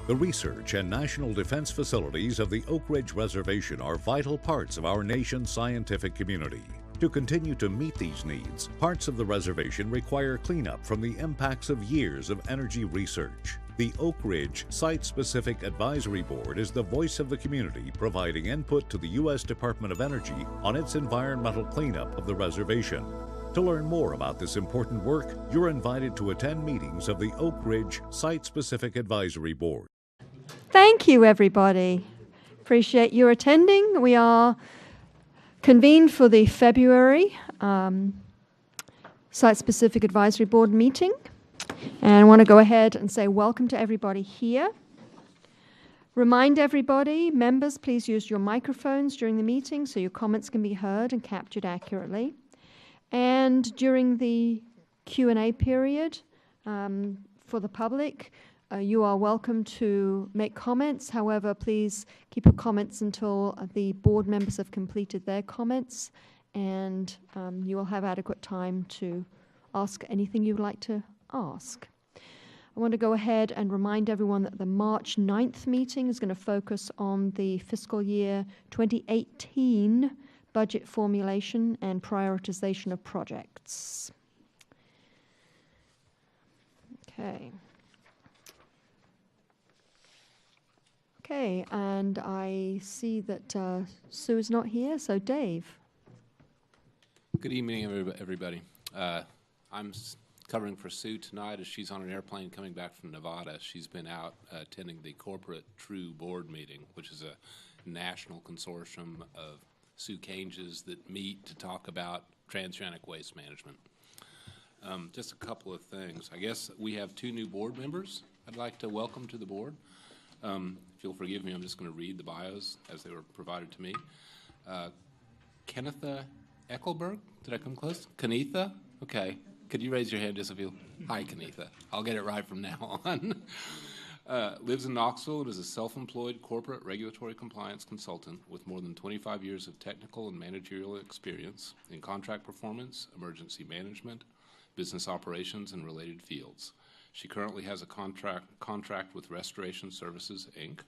The research and national defense facilities of the Oak Ridge Reservation are vital parts of our nation's scientific community. To continue to meet these needs, parts of the reservation require cleanup from the impacts of years of energy research. The Oak Ridge Site-Specific Advisory Board is the voice of the community, providing input to the U.S. Department of Energy on its environmental cleanup of the reservation. To learn more about this important work, you're invited to attend meetings of the Oak Ridge Site-Specific Advisory Board. Thank you, everybody. Appreciate your attending. We are convened for the February Site-Specific Advisory Board meeting. And I want to go ahead and say welcome to everybody here. Remind everybody, members, please use your microphones during the meeting so your comments can be heard and captured accurately. And during the Q&A period for the public, you are welcome to make comments. However, please keep your comments until the board members have completed their comments, and you will have adequate time to ask anything you would like to ask. I want to go ahead and remind everyone that the March 9th meeting is going to focus on the fiscal year 2018 budget formulation and prioritization of projects. Okay. Okay, and I see that Sue is not here, so Dave. Good evening, everybody. I'm covering for Sue tonight as she's on an airplane coming back from Nevada. She's been out attending the Corporate True Board meeting, which is a national consortium of Sioux Canges that meet to talk about transoceanic waste management. Just a couple of things. I guess we have two new board members I'd like to welcome to the board. If you'll forgive me, I'm just going to read the bios as they were provided to me. Kennetha Eckelberg, did I come close? Kennetha? Okay. Could you raise your hand just if you... Hi, Kennetha. I'll get it right from now on. Lives in Knoxville and is a self-employed corporate regulatory compliance consultant with more than 25 years of technical and managerial experience in contract performance, emergency management, business operations, and related fields. She currently has a contract with Restoration Services, Inc.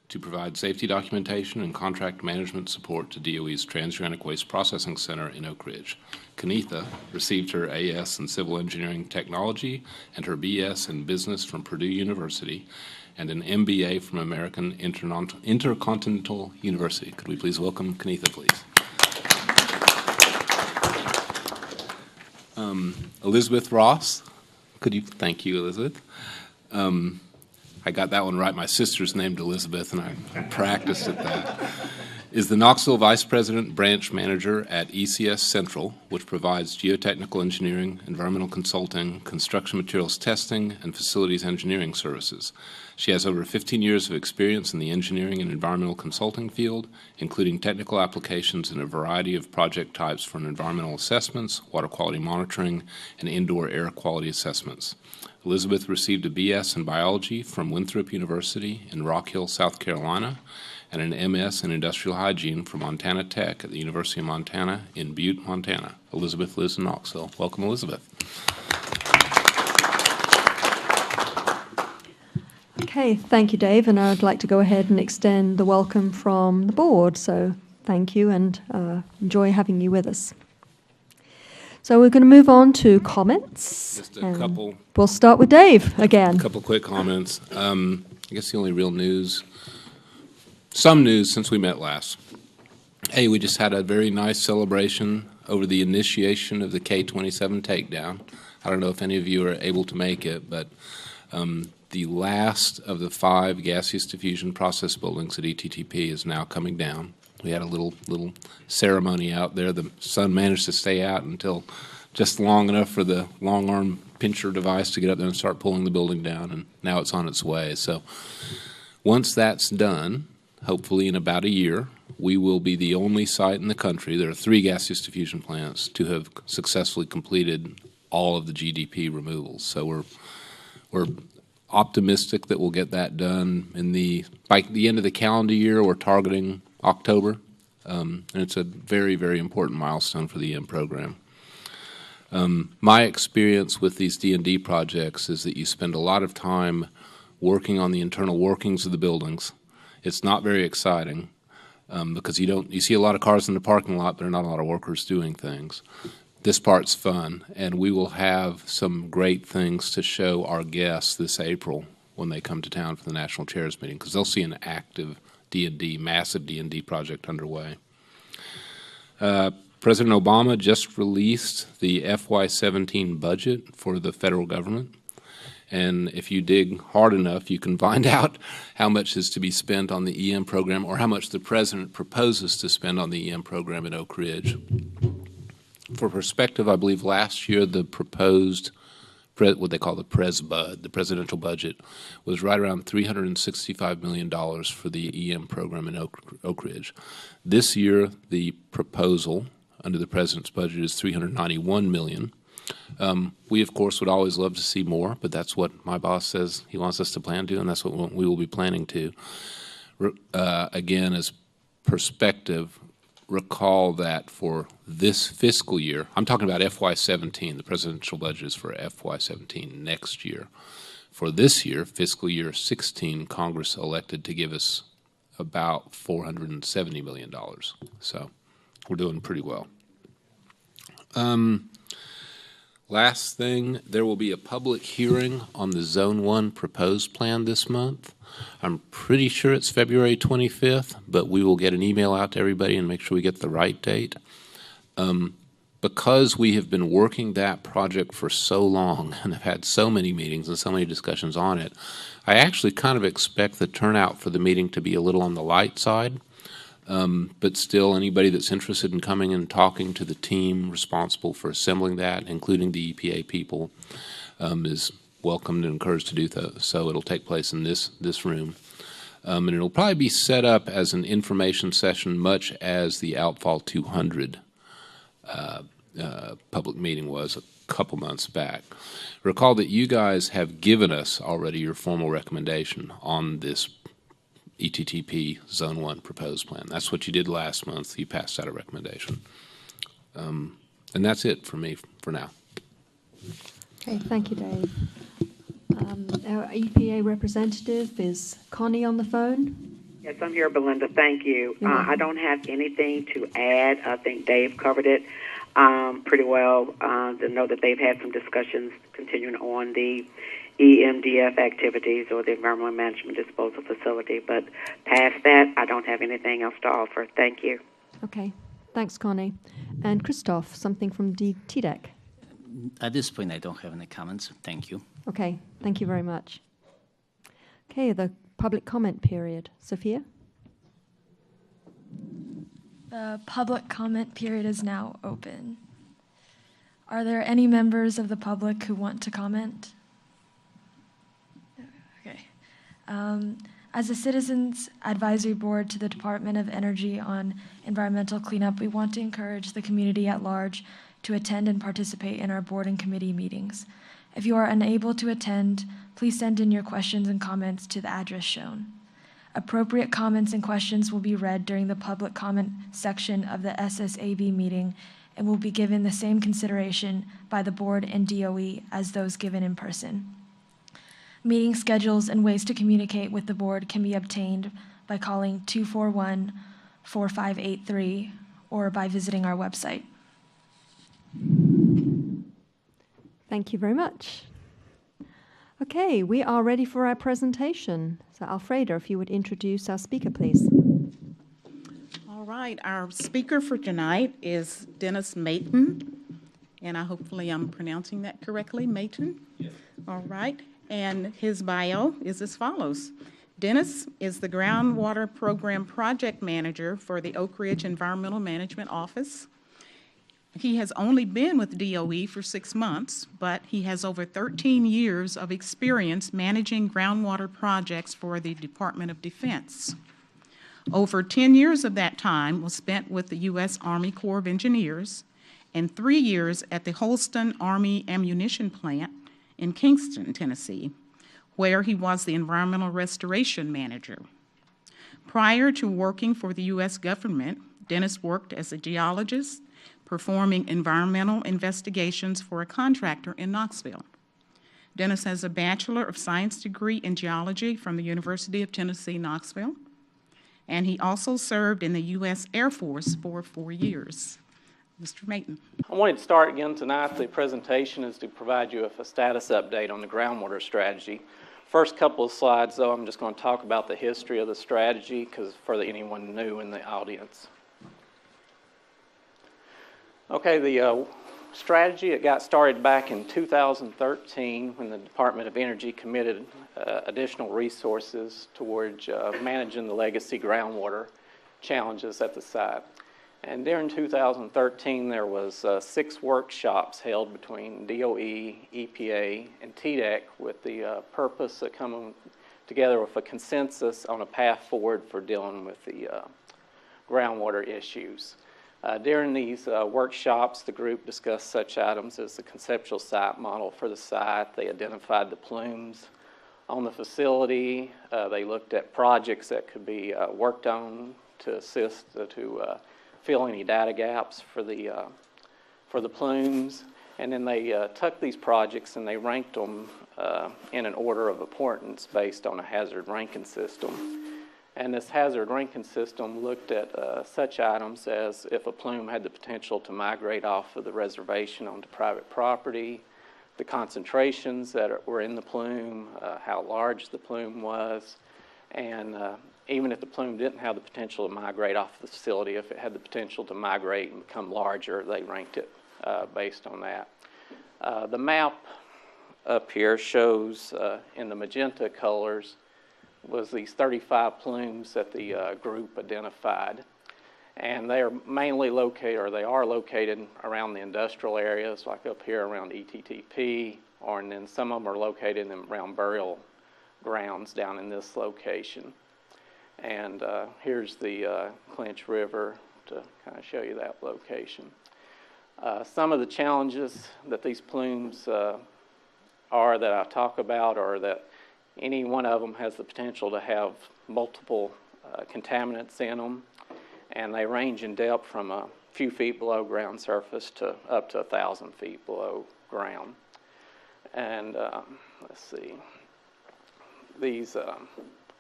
to provide safety documentation and contract management support to DOE's Transoceanic Waste Processing Center in Oak Ridge. Kennetha received her AS in Civil Engineering Technology and her BS in Business from Purdue University and an MBA from American Intercontinental University. Could we please welcome Kennetha, please? Elizabeth Ross. Could you? Thank you, Elizabeth. I got that one right. My sister's named Elizabeth, and I practiced at that. Is the Knoxville Vice President Branch Manager at ECS Central, which provides geotechnical engineering, environmental consulting, construction materials testing, and facilities engineering services. She has over 15 years of experience in the engineering and environmental consulting field, including technical applications in a variety of project types for environmental assessments, water quality monitoring, and indoor air quality assessments. Elizabeth received a BS in biology from Winthrop University in Rock Hill, South Carolina, and an MS in industrial hygiene from Montana Tech at the University of Montana in Butte, Montana. Elizabeth lives in Knoxville. Welcome, Elizabeth. Okay, thank you, Dave, and I'd like to go ahead and extend the welcome from the board. So thank you, and enjoy having you with us. So we're going to move on to comments. Just a couple. We'll start with Dave again. A couple quick comments. I guess the only real news, some news since we met last. Hey, we just had a very nice celebration over the initiation of the K-27 takedown. I don't know if any of you are able to make it, but the last of the 5 gaseous diffusion process buildings at ETTP is now coming down. We had a little ceremony out there. The sun managed to stay out until just long enough for the long arm pincher device to get up there and start pulling the building down, and now it's on its way. So once that's done, hopefully in about a year, we will be the only site in the country, there are 3 gaseous diffusion plants, to have successfully completed all of the GDP removals. So we're optimistic that we'll get that done by the end of the calendar year. We're targeting October, and it's a very, very important milestone for the EM program. My experience with these D&D projects is that you spend a lot of time working on the internal workings of the buildings. It's not very exciting because you see a lot of cars in the parking lot, but there are not a lot of workers doing things. This part's fun, and we will have some great things to show our guests this April when they come to town for the National Chairs meeting, because they'll see an active D&D, massive D&D project underway. President Obama just released the FY17 budget for the federal government, and if you dig hard enough, you can find out how much is to be spent on the EM program or how much the President proposes to spend on the EM program at Oak Ridge. For perspective, I believe last year the proposed, what they call the PresBud, the presidential budget, was right around $365 million for the EM program in Oak Ridge. This year, the proposal under the President's budget is $391 million. We, of course, would always love to see more, but that's what my boss says he wants us to plan to, and that's what we will be planning to. Again, as perspective, recall that for this fiscal year, I'm talking about FY17, the presidential budget is for FY17 next year. For this year, fiscal year 16, Congress elected to give us about $470 million. So we're doing pretty well. Last thing, there will be a public hearing on the Zone 1 proposed plan this month. I'm pretty sure it's February 25th, but we will get an email out to everybody and make sure we get the right date. Because we have been working that project for so long and have had so many meetings and so many discussions on it, I actually kind of expect the turnout for the meeting to be a little on the light side. But still, anybody that's interested in coming and talking to the team responsible for assembling that, including the EPA people, is welcomed and encouraged to do so. It'll take place in this room. And it'll probably be set up as an information session, much as the Outfall 200 public meeting was a couple months back. Recall that you guys have given us already your formal recommendation on this ETTP Zone 1 proposed plan. That's what you did last month. You passed out a recommendation. And that's it for me for now. Okay, thank you, Dave. Our EPA representative is Connie on the phone. Yes, I'm here, Belinda. Thank you. I don't have anything to add. I think Dave covered it pretty well. To know that they've had some discussions continuing on the EMDF activities or the Environmental Management Disposal Facility. But past that, I don't have anything else to offer. Thank you. Okay. Thanks, Connie. And Christoph, something from TDEC. At this point, I don't have any comments. Thank you. Okay. Thank you very much. Okay, the public comment period. Sophia? The public comment period is now open. Are there any members of the public who want to comment? Okay. As a Citizens Advisory Board to the Department of Energy on environmental cleanup, we want to encourage the community at large to attend and participate in our board and committee meetings. If you are unable to attend, please send in your questions and comments to the address shown. Appropriate comments and questions will be read during the public comment section of the SSAB meeting and will be given the same consideration by the board and DOE as those given in person. Meeting schedules and ways to communicate with the board can be obtained by calling 241-4583 or by visiting our website. Thank you very much. Okay, we are ready for our presentation. So Alfreda, if you would introduce our speaker, please. All right, our speaker for tonight is Dennis Mayton, and hopefully I'm pronouncing that correctly, Mayton? Yes. All right, and his bio is as follows. Dennis is the Groundwater Program Project Manager for the Oak Ridge Environmental Management Office. He has only been with DOE for 6 months, but he has over 13 years of experience managing groundwater projects for the Department of Defense. Over 10 years of that time was spent with the U.S. Army Corps of Engineers and 3 years at the Holston Army Ammunition Plant in Kingston, Tennessee, where he was the Environmental Restoration Manager. Prior to working for the U.S. government, Dennis worked as a geologist, performing environmental investigations for a contractor in Knoxville. Dennis has a Bachelor of Science degree in geology from the University of Tennessee, Knoxville. And he also served in the U.S. Air Force for 4 years. Mr. Mayton. I wanted to start again tonight. The presentation is to provide you with a status update on the groundwater strategy. First couple of slides, though, I'm just going to talk about the history of the strategy because for anyone new in the audience. Okay, the strategy, it got started back in 2013 when the Department of Energy committed additional resources towards managing the legacy groundwater challenges at the site. And during 2013, there was 6 workshops held between DOE, EPA, and TDEC with the purpose of coming together with a consensus on a path forward for dealing with the groundwater issues. During these workshops, the group discussed such items as the conceptual site model for the site. They identified the plumes on the facility. They looked at projects that could be worked on to assist to fill any data gaps for the plumes. And then they took these projects and they ranked them in an order of importance based on a hazard ranking system. And this hazard ranking system looked at such items as if a plume had the potential to migrate off of the reservation onto private property, the concentrations that were in the plume, how large the plume was, and even if the plume didn't have the potential to migrate off the facility, if it had the potential to migrate and become larger, they ranked it based on that. The map up here shows in the magenta colors was these 35 plumes that the group identified. And they are mainly located, or they are located around the industrial areas, like up here around ETTP, and then some of them are located around burial grounds down in this location. And here's the Clinch River to kind of show you that location. Some of the challenges that these plumes are that I talk about are that any one of them has the potential to have multiple contaminants in them, and they range in depth from a few feet below ground surface to up to 1,000 feet below ground. And let's see, these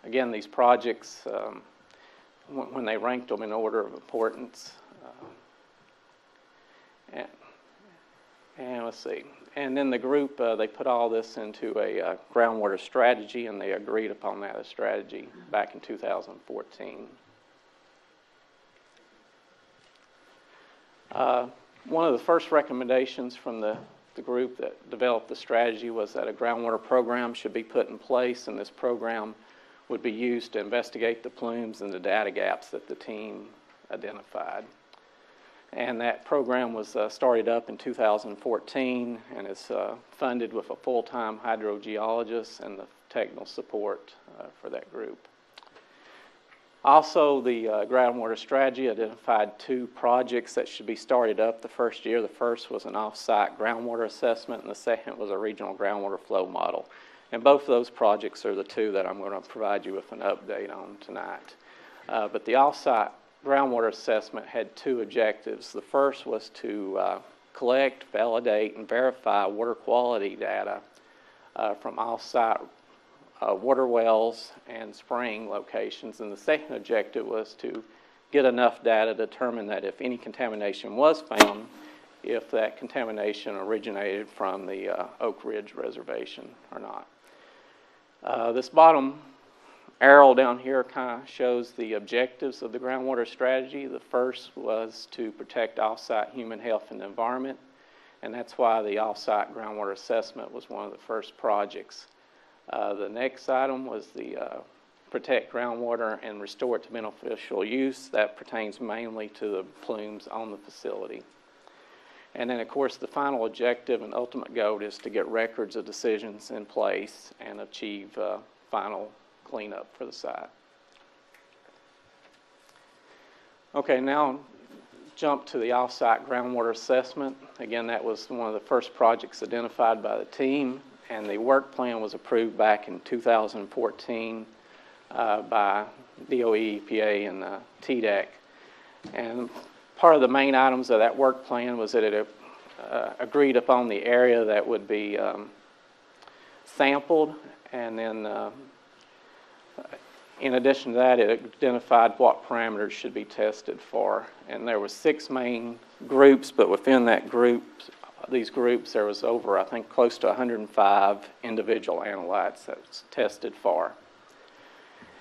again, these projects, when they ranked them in order of importance, and let's see. And then the group, they put all this into a groundwater strategy, and they agreed upon that strategy back in 2014. One of the first recommendations from the group that developed the strategy was that a groundwater program should be put in place, and this program would be used to investigate the plumes and the data gaps that the team identified. And that program was started up in 2014 and is funded with a full-time hydrogeologist and the technical support for that group. Also, the groundwater strategy identified 2 projects that should be started up the first year. The first was an off-site groundwater assessment, and the second was a regional groundwater flow model. And both of those projects are the 2 that I'm going to provide you with an update on tonight. But the off-site groundwater assessment had 2 objectives. The first was to collect, validate, and verify water quality data from off-site water wells and spraying locations. And the second objective was to get enough data to determine that if any contamination was found, if that contamination originated from the Oak Ridge Reservation or not. This bottom arrow down here kind of shows the objectives of the groundwater strategy. The first was to protect off-site human health and the environment, and that's why the off-site groundwater assessment was one of the first projects. The next item was the protect groundwater and restore it to beneficial use. That pertains mainly to the plumes on the facility. And then, of course, the final objective and ultimate goal is to get records of decisions in place and achieve final cleanup for the site. Okay, now jump to the off-site groundwater assessment. Again, that was one of the first projects identified by the team, and the work plan was approved back in 2014 by DOE, EPA, and TDEC. And part of the main items of that work plan was that it agreed upon the area that would be sampled, and then in addition to that, it identified what parameters should be tested for. And there were 6 main groups, but within that group, these groups, there was over, I think, close to 105 individual analytes that was tested for.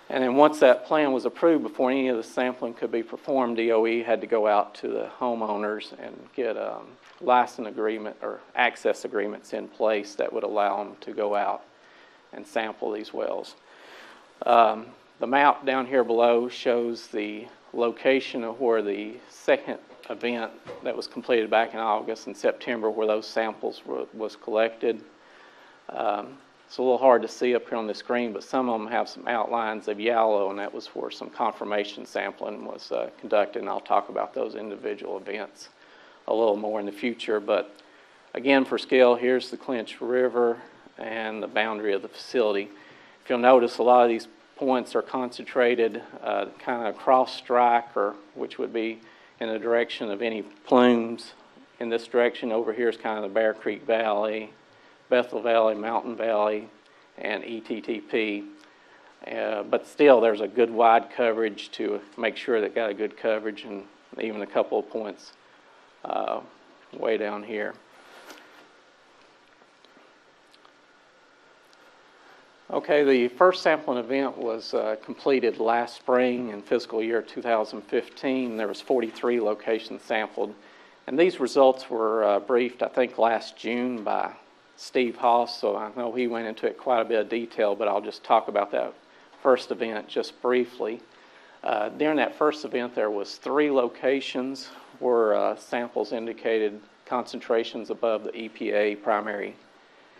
And then once that plan was approved, before any of the sampling could be performed, DOE had to go out to the homeowners and get a license agreement or access agreements in place that would allow them to go out and sample these wells. The map down here below shows the location of where the second event that was completed back in August and September, where those samples was collected. It's a little hard to see up here on the screen, but some of them have some outlines of yellow, and that was where some confirmation sampling was conducted, and I'll talk about those individual events a little more in the future. But again, for scale, here's the Clinch River and the boundary of the facility. If you'll notice, a lot of these points are concentrated kind of cross strike, or which would be in the direction of any plumes. In this direction over here is kind of the Bear Creek Valley, Bethel Valley, Mountain Valley, and ETTP. But still, there's a good wide coverage to make sure that got a good coverage, and even a couple of points way down here. Okay, the first sampling event was completed last spring in fiscal year 2015. There was 43 locations sampled, and these results were briefed, I think, last June by Steve Haas, so I know he went into it quite a bit of detail, but I'll just talk about that first event just briefly. During that first event, there was 3 locations where samples indicated concentrations above the EPA primary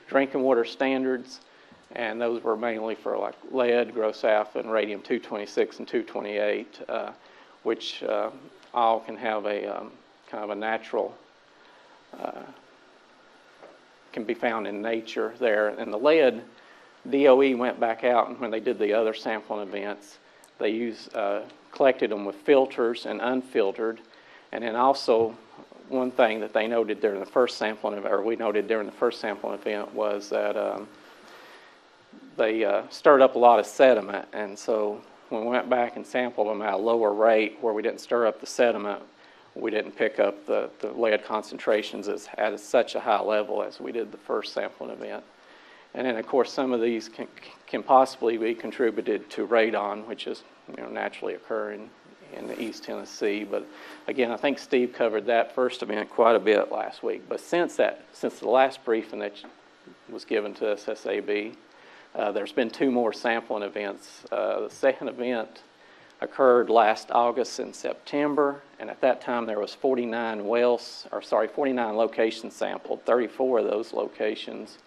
drinking water standards. And those were mainly for like lead, gross alpha, and radium-226 and 228, which all can have a kind of a natural, can be found in nature there. And the lead, DOE went back out, and when they did the other sampling events, they collected them with filters and unfiltered. And then also, one thing that they noted during the first sampling event, or we noted during the first sampling event, was that they stirred up a lot of sediment, and so when we went back and sampled them at a lower rate where we didn't stir up the sediment, we didn't pick up the lead concentrations at such a high level as we did the first sampling event. And then, of course, some of these can possibly be contributed to radon, which is naturally occurring in the East Tennessee. But again, I think Steve covered that first event quite a bit last week. But since the last briefing that was given to us, SAB, there's been 2 more sampling events. The second event occurred last August and September, and at that time there was 49 locations sampled. 34 of those locations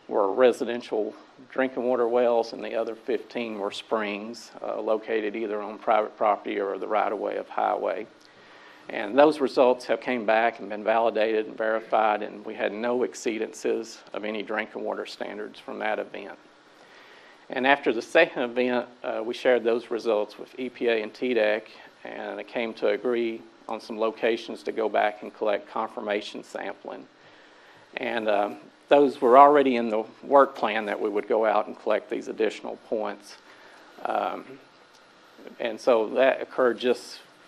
were residential drinking water wells, and the other 15 were springs located either on private property or the right-of-way of highway. And those results have came back and been validated and verified, and we had no exceedances of any drinking water standards from that event. And after the second event, we shared those results with EPA and TDEC, and it came to agree on some locations to go back and collect confirmation sampling. And those were already in the work plan that we would go out and collect these additional points. And so that occurred,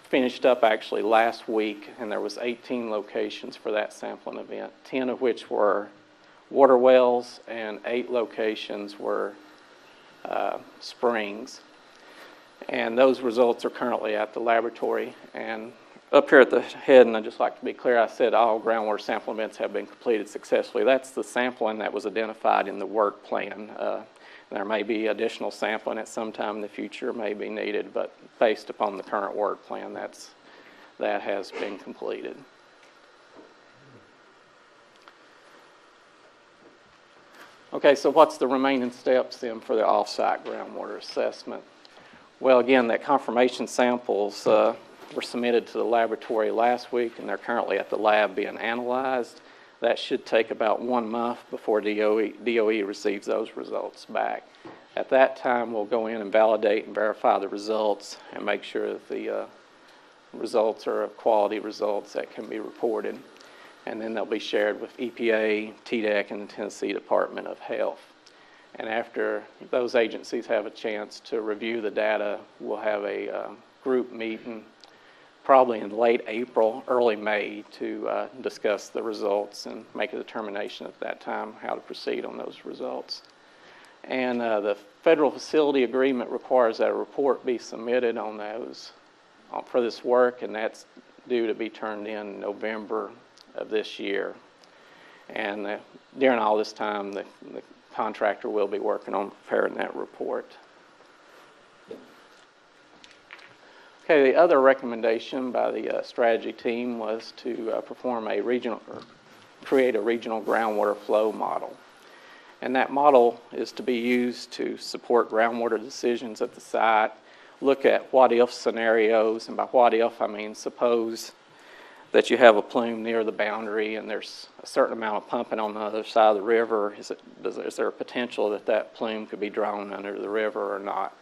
finished up actually last week, and there was 18 locations for that sampling event, 10 of which were water wells, and 8 locations were springs. And those results are currently at the laboratory. And up here at the head, and I'd just like to be clear, I said all groundwater sample events have been completed successfully. That's the sampling that was identified in the work plan. There may be additional sampling at some time in the future, may be needed, but based upon the current work plan, that has been completed. Okay, so what's the remaining steps then for the off-site groundwater assessment? Well, again, that confirmation samples were submitted to the laboratory last week, and they're currently at the lab being analyzed. That should take about 1 month before DOE receives those results back. At that time, we'll go in and validate and verify the results and make sure that the results are quality results that can be reported. And then they'll be shared with EPA, TDEC, and the Tennessee Department of Health. And after those agencies have a chance to review the data, we'll have a group meeting probably in late April, early May to discuss the results and make a determination at that time how to proceed on those results. And the federal facility agreement requires that a report be submitted on those for this work, and that's due to be turned in November of this year. And during all this time, the contractor will be working on preparing that report. Okay, the other recommendation by the strategy team was to create a regional groundwater flow model. And that model is to be used to support groundwater decisions at the site, look at what-if scenarios, and by what-if I mean suppose that you have a plume near the boundary and there's a certain amount of pumping on the other side of the river. Is there a potential that that plume could be drawn under the river or not?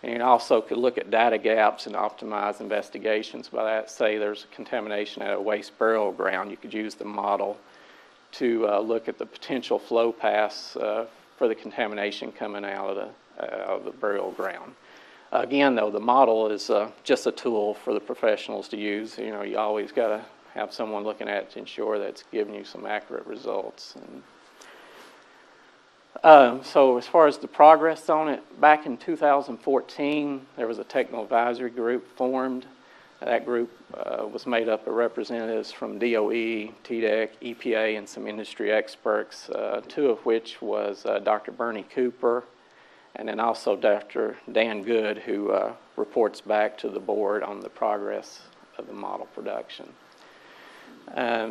And you also could look at data gaps and optimize investigations. By that, say there's contamination at a waste burial ground, you could use the model to look at the potential flow paths for the contamination coming out of the burial ground. Again, though, the model is just a tool for the professionals to use. You know, you always got to have someone looking at it to ensure that it's giving you some accurate results. And, so as far as the progress on it, back in 2014, there was a technical advisory group formed. That group was made up of representatives from DOE, TDEC, EPA, and some industry experts, two of which was Dr. Bernie Cooper, and then also Dr. Dan Good, who reports back to the board on the progress of the model production.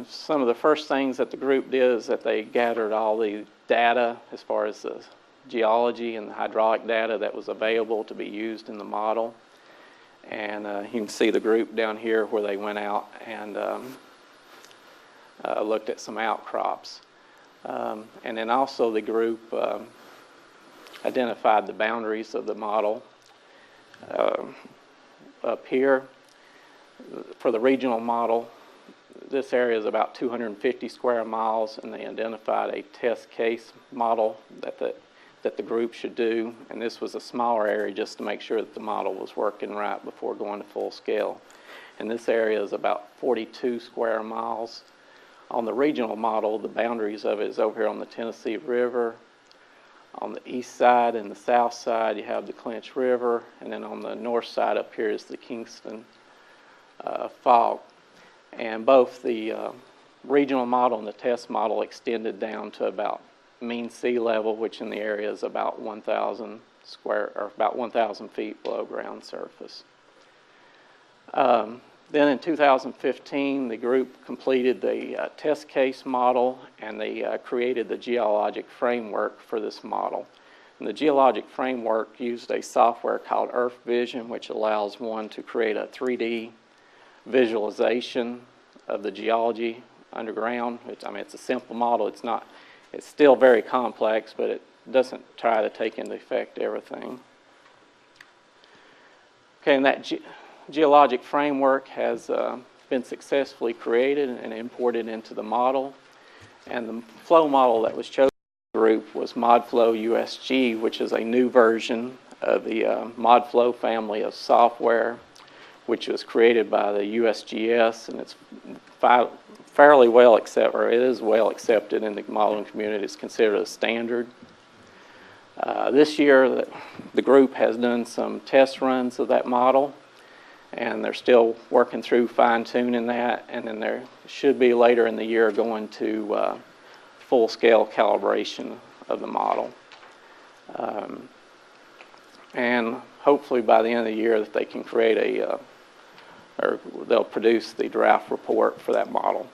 Some of the first things that the group did is that they gathered all the data as far as the geology and the hydraulic data that was available to be used in the model. And you can see the group down here where they went out and looked at some outcrops. And then also the group identified the boundaries of the model. Up here, for the regional model, this area is about 250 square miles, and they identified a test case model that the group should do. And this was a smaller area just to make sure that the model was working right before going to full scale. And this area is about 42 square miles. On the regional model, the boundaries of it is over here on the Tennessee River. On the east side and the south side, you have the Clinch River, and then on the north side up here is the Kingston Fog. And both the regional model and the test model extended down to about mean sea level, which in the area is about 1,000 feet below ground surface. Then in 2015, the group completed the test case model, and they created the geologic framework for this model. And the geologic framework used a software called Earth Vision, which allows one to create a 3D visualization of the geology underground. It's a simple model. It's still very complex, but it doesn't try to take into effect everything. Okay, and that geologic framework has been successfully created and imported into the model. And the flow model that was chosen by the group was ModFlow USG, which is a new version of the ModFlow family of software, which was created by the USGS, and it's fairly well accepted, or it is well accepted in the modeling community. It's considered a standard. This year, the group has done some test runs of that model, and they're still working through fine-tuning that, and then there should be later in the year going to full-scale calibration of the model. And hopefully by the end of the year that they can create or they'll produce the draft report for that model.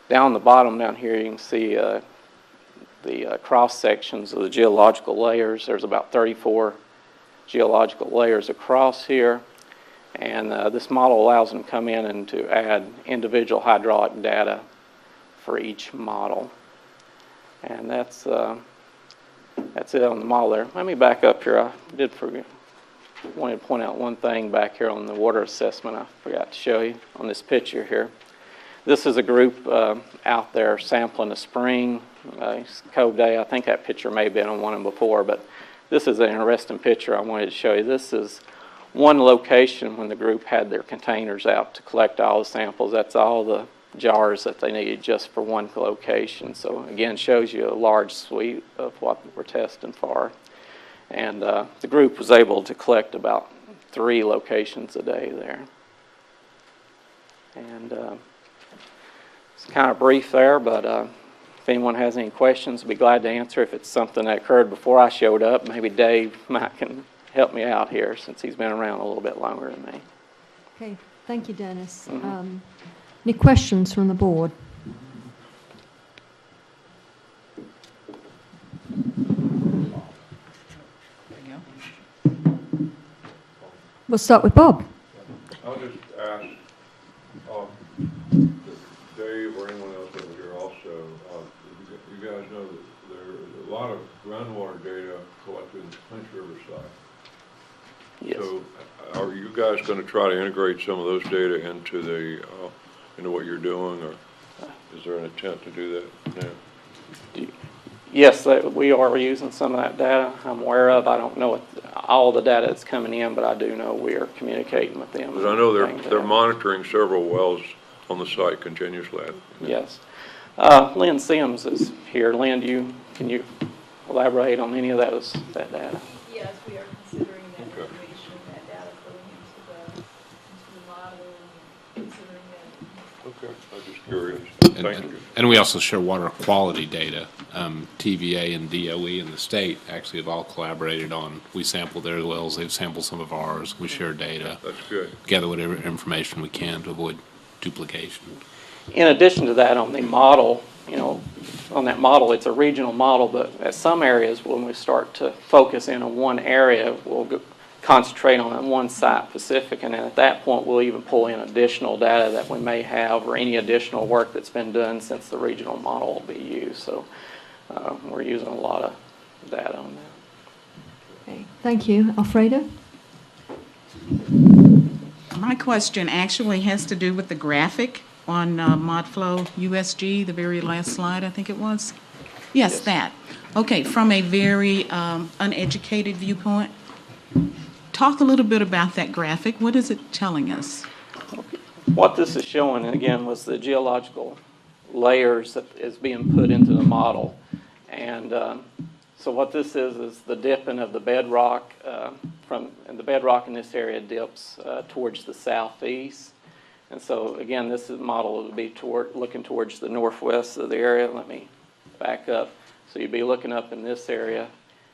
Down the bottom down here you can see the cross sections of the geological layers. There's about 34 geological layers across here. And this model allows them to come in and to add individual hydraulic data for each model. And that's it on the model there. Let me back up here. I did forget. Wanted to point out one thing back here on the water assessment I forgot to show you on this picture here. This is a group out there sampling a spring. It's Cove Day. I think that picture may have been on one of them before, but this is an interesting picture I wanted to show you. This is one location when the group had their containers out to collect all the samples. That's all the jars that they needed just for one location. So again, shows you a large suite of what we're testing for. And the group was able to collect about 3 locations a day there. And it's kind of brief there, but if anyone has any questions, I'd be glad to answer. If it's something that occurred before I showed up, maybe Dave might can help me out here since he's been around a little bit longer than me. Okay, thank you, Dennis. Any questions from the board? We'll start with Bob. I'll just ask Dave or anyone else over here also, you guys know that there's a lot of groundwater data collected in the Clinch River side. Yes. So are you guys going to try to integrate some of those data into into what you're doing, or is there an attempt to do that now? Yes, we are using some of that data. I'm aware of. I don't know all the data that's coming in, but I do know we are communicating with them. Because I know they're monitoring several wells on the site continuously. Yes. Lynn Sims is here. Lynn, can you elaborate on any of that data? Yes, we are considering that information, that data going into the model, and considering that. Okay, I'm just curious. Thank you. And we also share water quality data. TVA and DOE and the state actually have all collaborated on, we sample their wells, they've sampled some of ours, we share data. That's good. Gather whatever information we can to avoid duplication. In addition to that, on the model, on that model, it's a regional model, but at some areas, when we start to focus in on one area, we'll concentrate on that one site specific, and then at that point, we'll even pull in additional data that we may have or any additional work that's been done since the regional model will be used. So we're using a lot of data on that. Okay, thank you. Alfredo? My question actually has to do with the graphic on ModFlow USG, the very last slide, I think it was. Yes, that. Okay, from a very uneducated viewpoint, talk a little bit about that graphic. What is it telling us? Okay. What this is showing, again, was the geological layers that is being put into the model. And so what this is the dipping of the bedrock and the bedrock in this area dips towards the southeast. And so again, this model would be looking towards the northwest of the area. Let me back up. So you'd be looking up in this area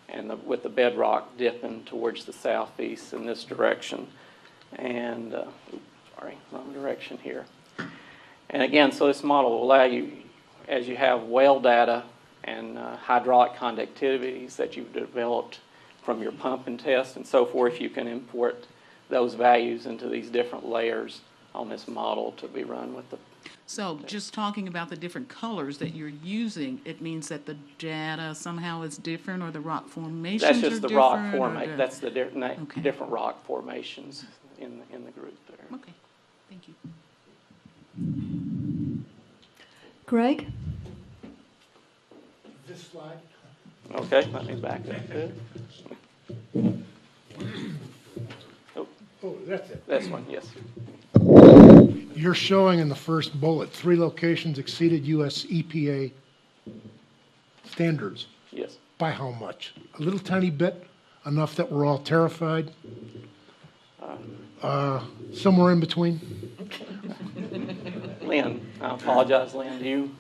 and with the bedrock dipping towards the southeast in this direction. And, sorry, wrong direction here. And again, so this model will allow you, as you have well data and hydraulic conductivities that you've developed from your pumping test and so forth, you can import those values into these different layers on this model to be run with the. So just talking about the different colors that you're using, it means that the data somehow is different, or the rock formations That's just are the rock different, formation. That's the Okay. different rock formations in the group there. Okay, thank you. Greg? This slide. Okay, let me back up to it. Oh, that's it. This one, yes. You're showing in the first bullet, 3 locations exceeded U.S. EPA standards. Yes. By how much? A little tiny bit, enough that we're all terrified? Somewhere in between? Lynn, I apologize, Lynn, do you?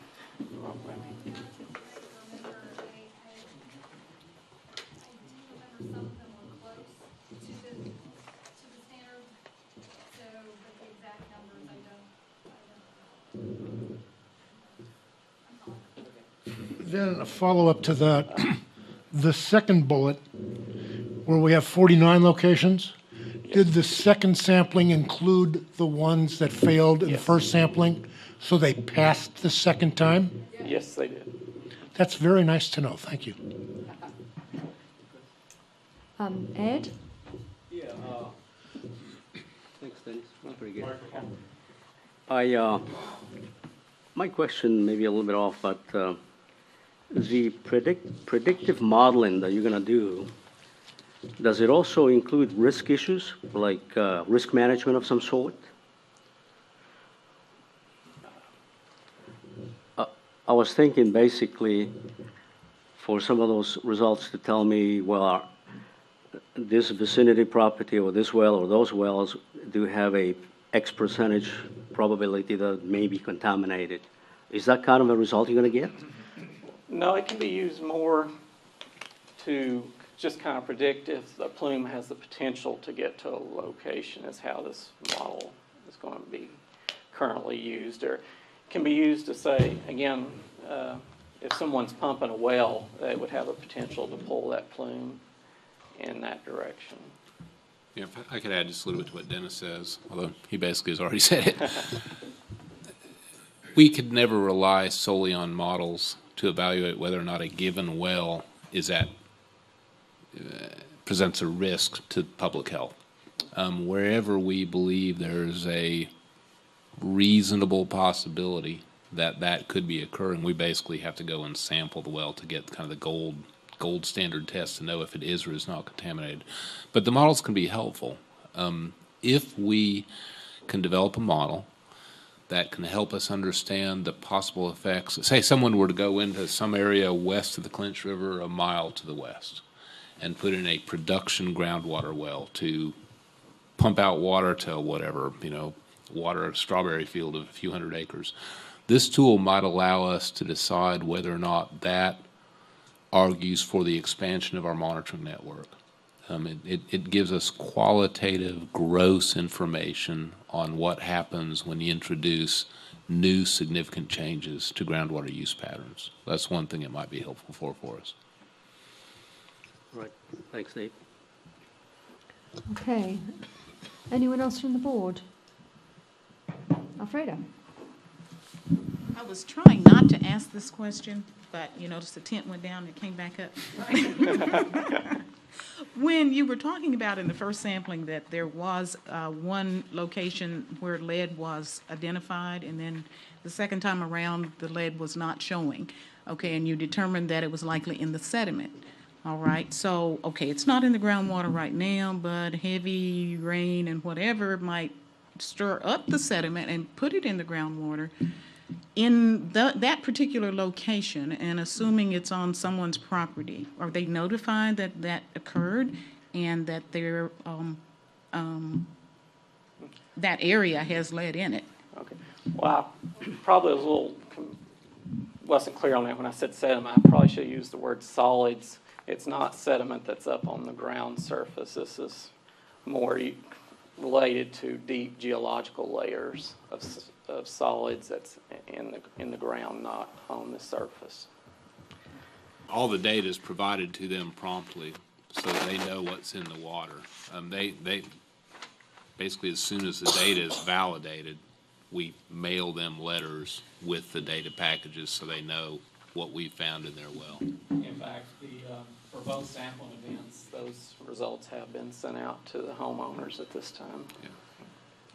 Then a follow-up to that, the second bullet, where we have 49 locations, did the second sampling include the ones that failed in the first sampling, so they passed the second time? Yes, they did. That's very nice to know. Thank you. Ed? Yeah, thanks, Dennis. Pretty good. My question may be a little bit off, but the predictive modeling that you're going to do, does it also include risk issues, like risk management of some sort? I was thinking basically for some of those results to tell me, well, this vicinity property or this well or those wells do have a X percentage probability that may be contaminated. Is that kind of a result you're going to get? No, it can be used more to just kind of predict if the plume has the potential to get to a location, is how this model is going to be currently used. Or it can be used to say, again, if someone's pumping a well, they would have a potential to pull that plume in that direction. Yeah, if I could add just a little bit to what Dennis says, although he basically has already said it. We could never rely solely on models to evaluate whether or not a given well is presents a risk to public health. Wherever we believe there's a reasonable possibility that that could be occurring, we basically have to go and sample the well to get kind of the gold standard test to know if it is or is not contaminated. But the models can be helpful. If we can develop a model that can help us understand the possible effects, say someone were to go into some area west of the Clinch River, a mile to the west, and put in a production groundwater well to pump out water to whatever, water a strawberry field of a few hundred acres. This tool might allow us to decide whether or not that argues for the expansion of our monitoring network. It gives us qualitative, gross information on what happens when you introduce new significant changes to groundwater use patterns. That's one thing it might be helpful for us. Right. Thanks, Dave. Okay. Anyone else from the board? Alfredo. I was trying not to ask this question, but you notice the tent went down and it came back up. When you were talking about in the first sampling that there was one location where lead was identified, and then the second time around the lead was not showing, okay, and you determined that it was likely in the sediment. All right, so, okay, it's not in the groundwater right now, but heavy rain and whatever might stir up the sediment and put it in the groundwater. In that particular location, and assuming it's on someone's property, are they notified that that occurred and that that area has lead in it? Okay. Well, I probably was wasn't clear on that when I said sediment. I probably should have used the word solids. It's not sediment that's up on the ground surface. This is more related to deep geological layers of solids that's in the ground, not on the surface. All the data is provided to them promptly, so they know what's in the water. They basically, as soon as the data is validated, we mail them letters with the data packages so they know what we found in their well. In fact, for both sampling events, those results have been sent out to the homeowners at this time. Yeah.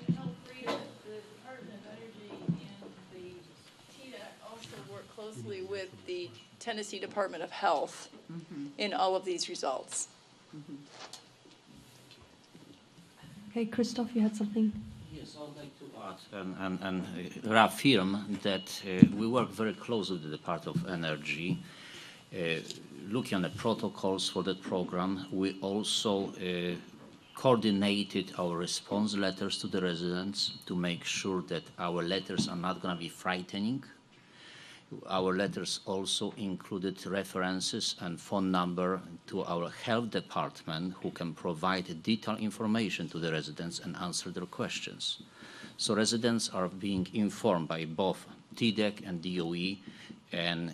And help Frida, the Department of Energy and the TDEC also work closely with the Tennessee Department of Health in all of these results. Okay, Christoph, you had something? Yes, I'd like to add and reaffirm that we work very closely with the Department of Energy, looking at the protocols for that program. We also coordinated our response letters to the residents to make sure that our letters are not going to be frightening. Our letters also included references and phone number to our health department, who can provide detailed information to the residents and answer their questions. So residents are being informed by both TDEC and DOE, and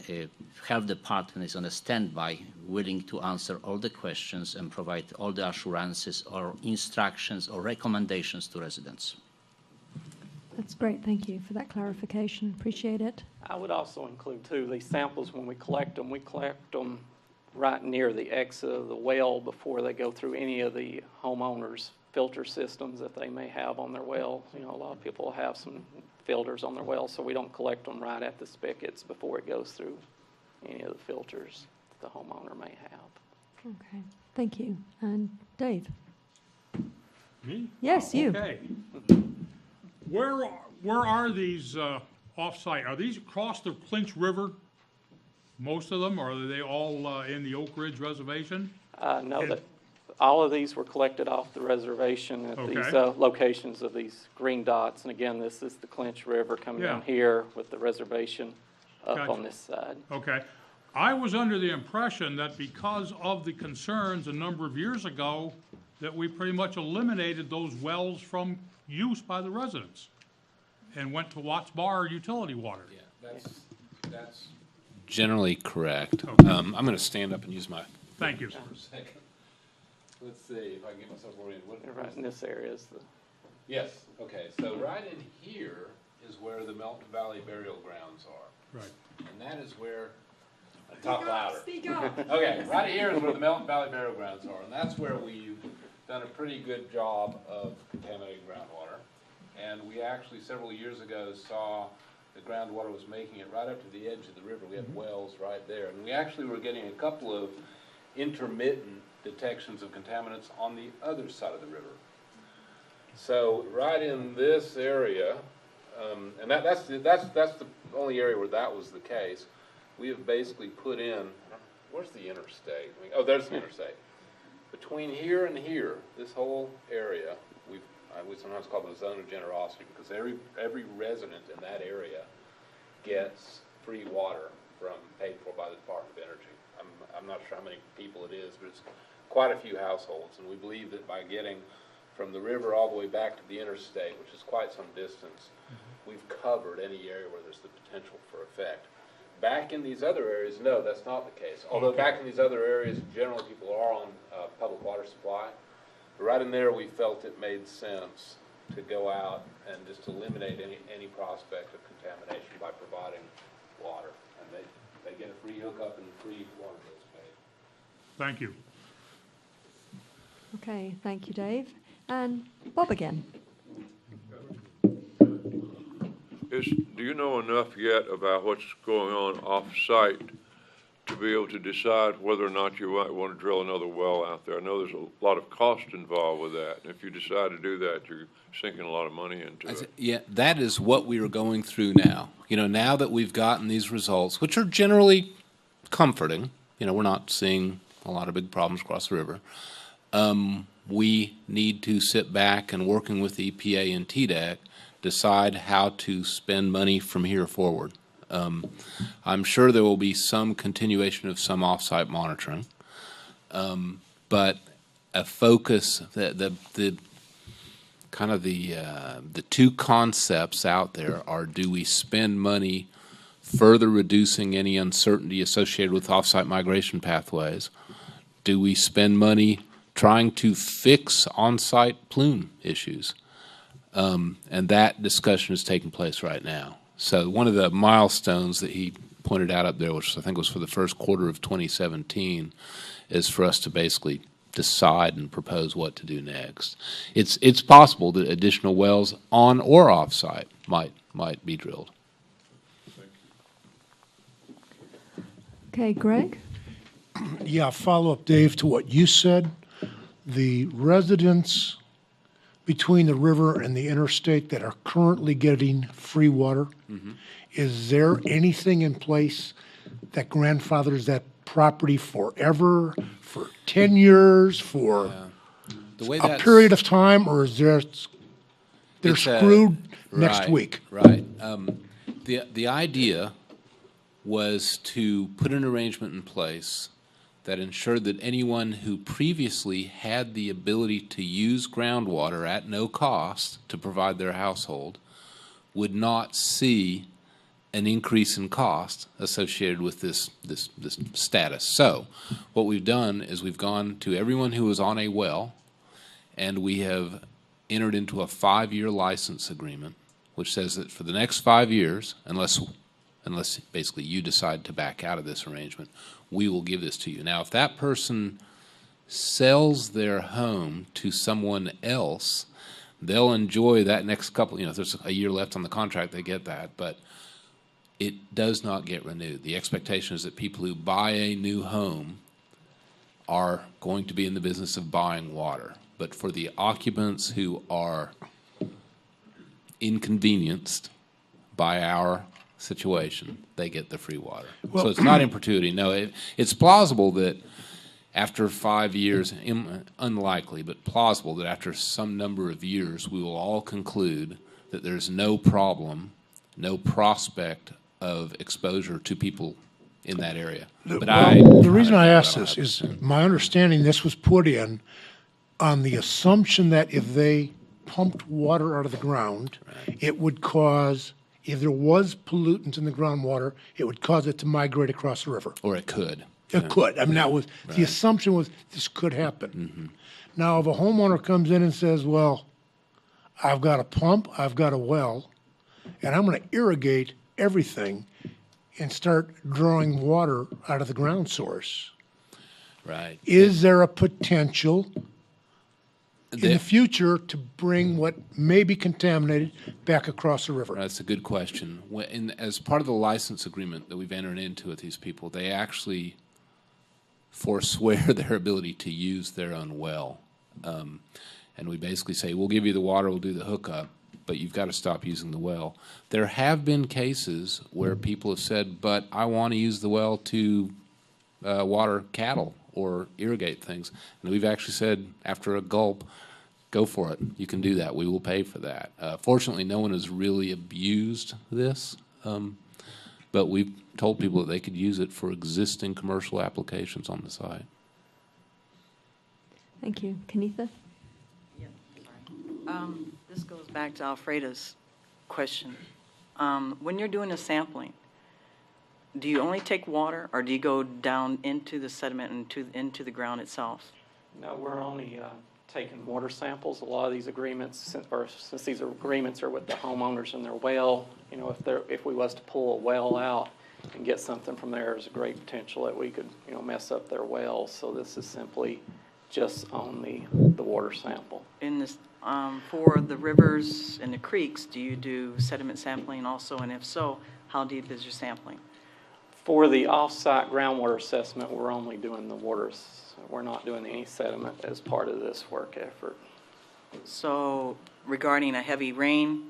health department is on a standby, willing to answer all the questions and provide all the assurances or instructions or recommendations to residents. That's great. Thank you for that clarification. Appreciate it. I would also include, too, these samples, when we collect them right near the exit of the well before they go through any of the homeowners' filter systems that they may have on their well. You know, a lot of people have some filters on their wells, so we don't collect them right at the spigots before it goes through any of the filters the homeowner may have. Okay, thank you. And Dave? Me? Yes, you. Okay. Where are these off-site? Are these across the Clinch River? Most of them, or are they all in the Oak Ridge Reservation? No, that all of these were collected off the reservation at these Okay. locations of these green dots. And again, this is the Clinch River coming down here with the reservation up Gotcha. on this side. Okay. I was under the impression that because of the concerns a number of years ago, that we pretty much eliminated those wells from use by the residents and went to Watts Bar utility water. Yeah, that's generally correct. Okay. I'm going to stand up and use my. Thank you. For a second. Let's see if I can get myself oriented. Right in this area is the. Yes, okay, so right in here is where the Melton Valley burial grounds are. Right. And that is where, talk louder. Speak up. Okay, right here is where the Melton Valley burial grounds are, and that's where we've done a pretty good job of contaminating groundwater. And we actually, several years ago, saw the groundwater was making it right up to the edge of the river. We had wells right there, and we actually were getting a couple of intermittent detections of contaminants on the other side of the river. So right in this area, and that's the only area where that was the case. We have basically put in, where's the interstate? Oh, there's the interstate. Between here and here, this whole area, we sometimes call it a zone of generosity because every resident in that area gets free water paid for by the Department of Energy. I'm not sure how many people it is, but it's quite a few households, and we believe that by getting from the river all the way back to the interstate, which is quite some distance, we've covered any area where there's the potential for effect. Back in these other areas, no, that's not the case. Although back in these other areas, generally people are on public water supply. But right in there, we felt it made sense to go out and just eliminate any prospect of contamination by providing water. And they get a free hookup and free water bills paid. Thank you. Okay, thank you, Dave. And Bob again. Do you know enough yet about what's going on off-site to be able to decide whether or not you might want to drill another well out there? I know there's a lot of cost involved with that, and if you decide to do that, you're sinking a lot of money into it. Yeah, that is what we are going through now. You know, now that we've gotten these results, which are generally comforting, you know, we're not seeing a lot of big problems across the river. We need to sit back and working with the EPA and TDEC, decide how to spend money from here forward. I'm sure there will be some continuation of some off-site monitoring, but a focus, the two concepts out there are: do we spend money further reducing any uncertainty associated with off-site migration pathways? Do we spend money trying to fix on-site plume issues? And that discussion is taking place right now. So one of the milestones that he pointed out up there, which I think was for the first quarter of 2017, is for us to basically decide and propose what to do next. It's possible that additional wells on or off-site might be drilled. Okay, Greg? Yeah, follow-up, Dave, to what you said. The residents between the river and the interstate that are currently getting free water, is there anything in place that grandfathers that property forever, for 10 years, for a period of time, or is they're screwed next week? Right. The idea was to put an arrangement in place that ensured that anyone who previously had the ability to use groundwater at no cost to provide their household would not see an increase in cost associated with this status. So what we've done is we've gone to everyone who was on a well, and we have entered into a 5-year license agreement, which says that for the next 5 years, unless basically you decide to back out of this arrangement, we will give this to you. Now, if that person sells their home to someone else, they'll enjoy that next couple, if there's a year left on the contract, they get that, but it does not get renewed. The expectation is that people who buy a new home are going to be in the business of buying water. But for the occupants who are inconvenienced by our situation, they get the free water. Well, so it's not in perpetuity. No, it's plausible that after 5 years, unlikely, but plausible that after some number of years, we will all conclude that there's no problem, no prospect of exposure to people in that area. But the reason I ask this is my understanding this was put in on the assumption that if they pumped water out of the ground, it would cause, if there was pollutants in the groundwater, it would cause it to migrate across the river. Or it could. It could. I mean, that was, the assumption was this could happen. Now, if a homeowner comes in and says, well, I've got a pump, I've got a well, and I'm going to irrigate everything and start drawing water out of the ground source. Right. Is there a potential in the future to bring what may be contaminated back across the river? That's a good question. As part of the license agreement that we've entered into with these people, they actually forswear their ability to use their own well. And we basically say, we'll give you the water, we'll do the hookup, but you've got to stop using the well. There have been cases where people have said, but I want to use the well to water cattle or irrigate things. And we've actually said, after a gulp, go for it. You can do that. We will pay for that. Fortunately, no one has really abused this, but we've told people that they could use it for existing commercial applications on the site. Thank you. Kanitha? This goes back to Alfreda's question. When you're doing a sampling, do you only take water, or do you go down into the sediment and into the ground itself? No, we're only taking water samples. A lot of these agreements, since these agreements are with the homeowners and their well, if we was to pull a well out and get something from there, there's a great potential that we could, mess up their well. So this is simply just on the water sample. In this, for the rivers and the creeks, do you do sediment sampling also? And if so, how deep is your sampling? For the off-site groundwater assessment, we're only doing the waters. We're not doing any sediment as part of this work effort. So regarding a heavy rain,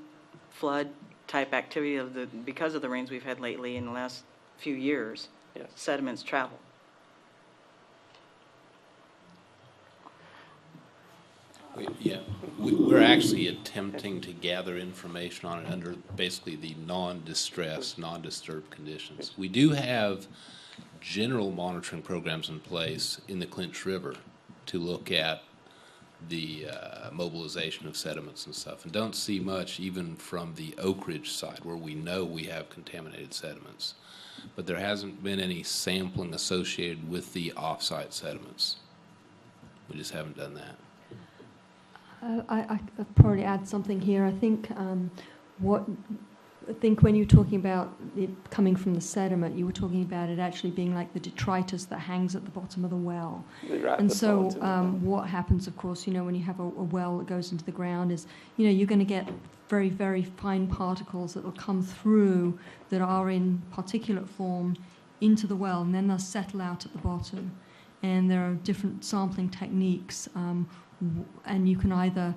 flood type activity because of the rains we've had lately in the last few years, yes, sediments travel. We're actually attempting to gather information on it under basically the non-distress, non-disturbed conditions. We do have general monitoring programs in place in the Clinch River to look at the mobilization of sediments and stuff, and don't see much even from the Oak Ridge side where we know we have contaminated sediments. But there hasn't been any sampling associated with the off-site sediments. We just haven't done that. I'll probably add something here. I think when you're talking about it coming from the sediment, you were talking about it actually being like the detritus that hangs at the bottom of the well. Right, and so what happens, of course, when you have a well that goes into the ground is, you're going to get very, very fine particles that will come through that are in particulate form into the well, and then they'll settle out at the bottom. And there are different sampling techniques, and you can either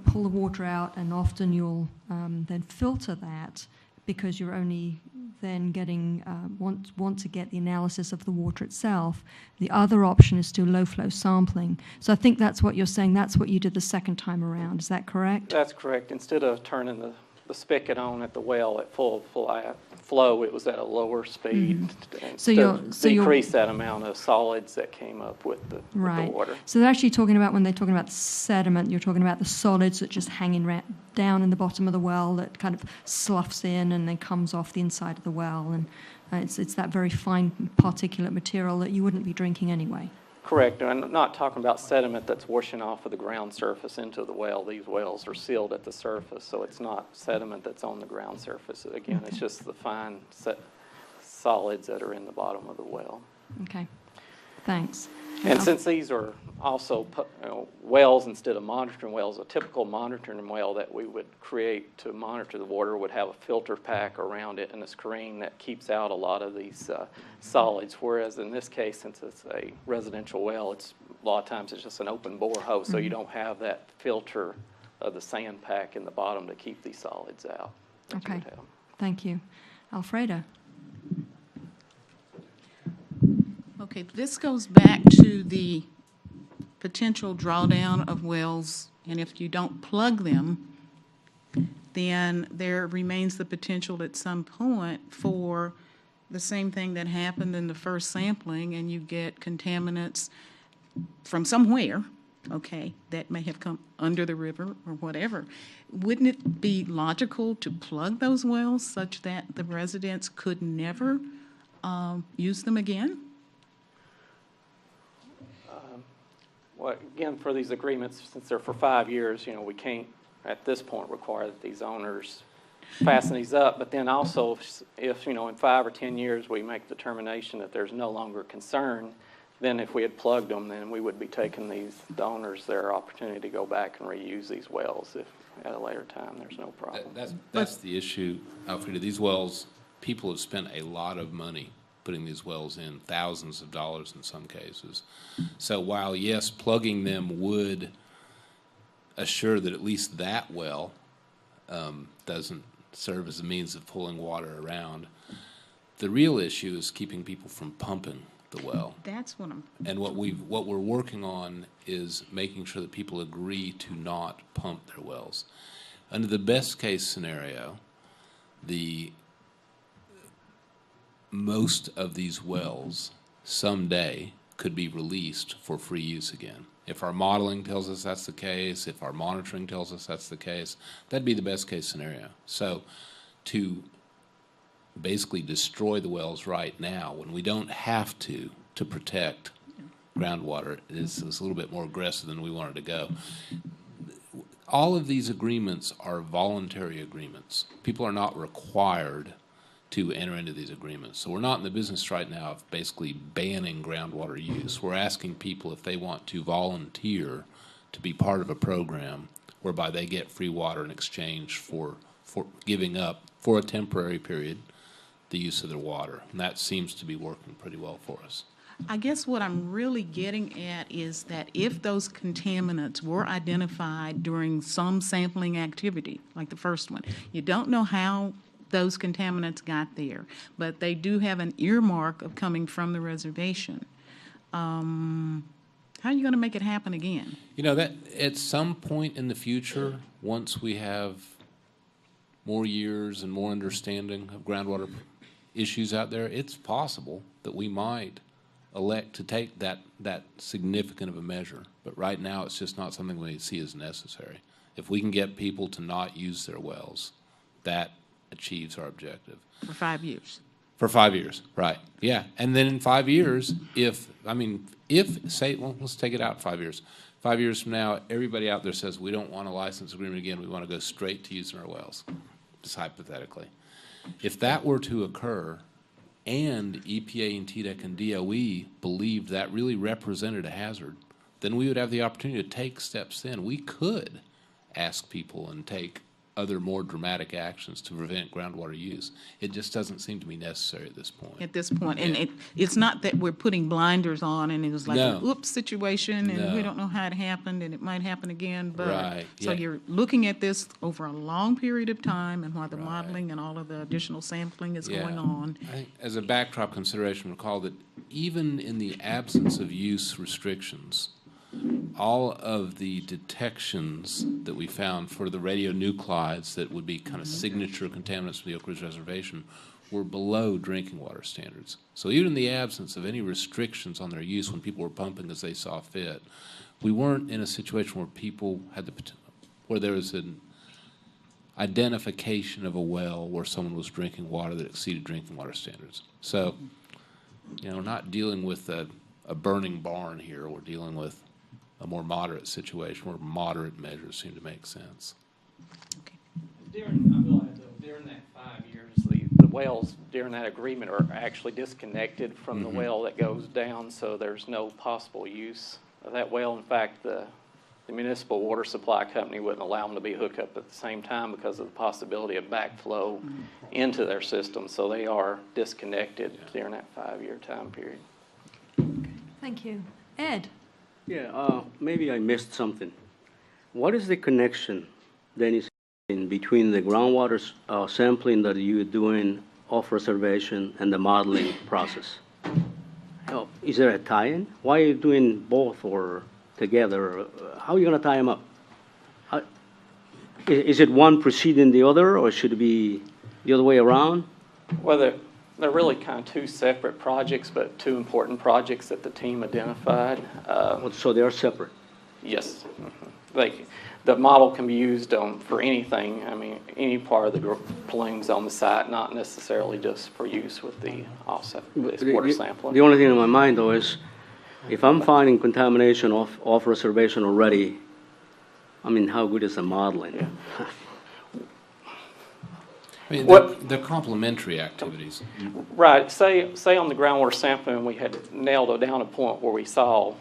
pull the water out, and often you'll then filter that because you're only then getting want to get the analysis of the water itself. The other option is to do low-flow sampling. So I think that's what you're saying. That's what you did the second time around. Is that correct? That's correct. Instead of turning the spigot on at the well at full flow, it was at a lower speed, and so decrease that amount of solids that came up with the water. So they're actually talking about, when they're talking about sediment, you're talking about the solids that just hang down in the bottom of the well that kind of sloughs in and then comes off the inside of the well, and it's that very fine particulate material that you wouldn't be drinking anyway. Correct. And I'm not talking about sediment that's washing off of the ground surface into the well. These wells are sealed at the surface, so it's not sediment that's on the ground surface. Again, It's just the fine solids that are in the bottom of the well. Okay. Thanks. And since these are Also, wells instead of monitoring wells, a typical monitoring well that we would create to monitor the water would have a filter pack around it and a screen that keeps out a lot of these solids, whereas in this case, since it's a residential well, a lot of times it's just an open bore hose, so you don't have that filter of the sand pack in the bottom to keep these solids out. Okay, thank you. Alfredo? Okay, this goes back to the potential drawdown of wells, and if you don't plug them, then there remains the potential at some point for the same thing that happened in the first sampling, and you get contaminants from somewhere, okay, that may have come under the river or whatever. Wouldn't it be logical to plug those wells such that the residents could never use them again? Well, again, for these agreements, since they're for 5 years, we can't, at this point, require that these owners fasten these up. But then also, if, in 5 or 10 years, we make the determination that there's no longer concern, then if we had plugged them, then we would be taking the owners their opportunity to go back and reuse these wells if at a later time there's no problem. That's the issue, Alfredo. These wells, people have spent a lot of money putting these wells in, thousands of dollars in some cases. So while, yes, plugging them would assure that at least that well doesn't serve as a means of pulling water around, the real issue is keeping people from pumping the well. That's what I'm... And what we're working on is making sure that people agree to not pump their wells. Under the best case scenario, most of these wells someday could be released for free use again. If our modeling tells us that's the case, if our monitoring tells us that's the case, that'd be the best case scenario. So to basically destroy the wells right now when we don't have to protect groundwater is a little bit more aggressive than we wanted to go. All of these agreements are voluntary agreements. People are not required to enter into these agreements. So we're not in the business right now of basically banning groundwater use. We're asking people if they want to volunteer to be part of a program whereby they get free water in exchange for giving up, for a temporary period, the use of their water. And that seems to be working pretty well for us. I guess what I'm really getting at is that if those contaminants were identified during some sampling activity, like the first one, you don't know how those contaminants got there, but they do have an earmark of coming from the reservation. How are you going to make it happen again? That at some point in the future, once we have more years and more understanding of groundwater issues out there, it's possible that we might elect to take that significant of a measure. But right now, it's just not something we see as necessary. If we can get people to not use their wells, that achieves our objective. For 5 years. For 5 years, right. Yeah. And then in 5 years, let's take it out 5 years. 5 years from now, everybody out there says, we don't want a license agreement again, we want to go straight to using our wells, just hypothetically. If that were to occur, and EPA and TDEC and DOE believed that really represented a hazard, then we would have the opportunity to take steps then. We could ask people and take other more dramatic actions to prevent groundwater use. It just doesn't seem to be necessary at this point. At this point. And it's not that we're putting blinders on and it was like an oops situation and we don't know how it happened and it might happen again. But so you're looking at this over a long period of time and while the modeling and all of the additional sampling is going on. I think as a backdrop consideration, recall that even in the absence of use restrictions, all of the detections that we found for the radionuclides that would be kind of signature contaminants from the Oak Ridge Reservation were below drinking water standards. So even in the absence of any restrictions on their use when people were pumping as they saw fit, we weren't in a situation where people had where there was an identification of a well where someone was drinking water that exceeded drinking water standards. So, we're not dealing with a burning barn here. We're dealing with a more moderate situation where moderate measures seem to make sense. During that 5 years, the wells during that agreement are actually disconnected from the well that goes down, so there's no possible use that well. In fact, the municipal water supply company wouldn't allow them to be hooked up at the same time because of the possibility of backflow into their system. So they are disconnected during that 5-year time period. Thank you. Ed? Yeah, maybe I missed something. What is the connection, Dennis, in between the groundwater sampling that you're doing off reservation and the modeling process? Is there a tie-in? Why are you doing both or together? How are you going to tie them up? Is it one preceding the other, or should it be the other way around? Well, they're really kind of two separate projects, but two important projects that the team identified. So they are separate? Yes. The model can be used for anything. I mean, any part of the plumes on the site, not necessarily just for use with the offset water sampling. The only thing in my mind, though, is if I'm finding contamination off reservation already, I mean, how good is the modeling? Yeah. I mean, they're complementary activities. Right. Say on the groundwater sampling, we had nailed it down a point where we saw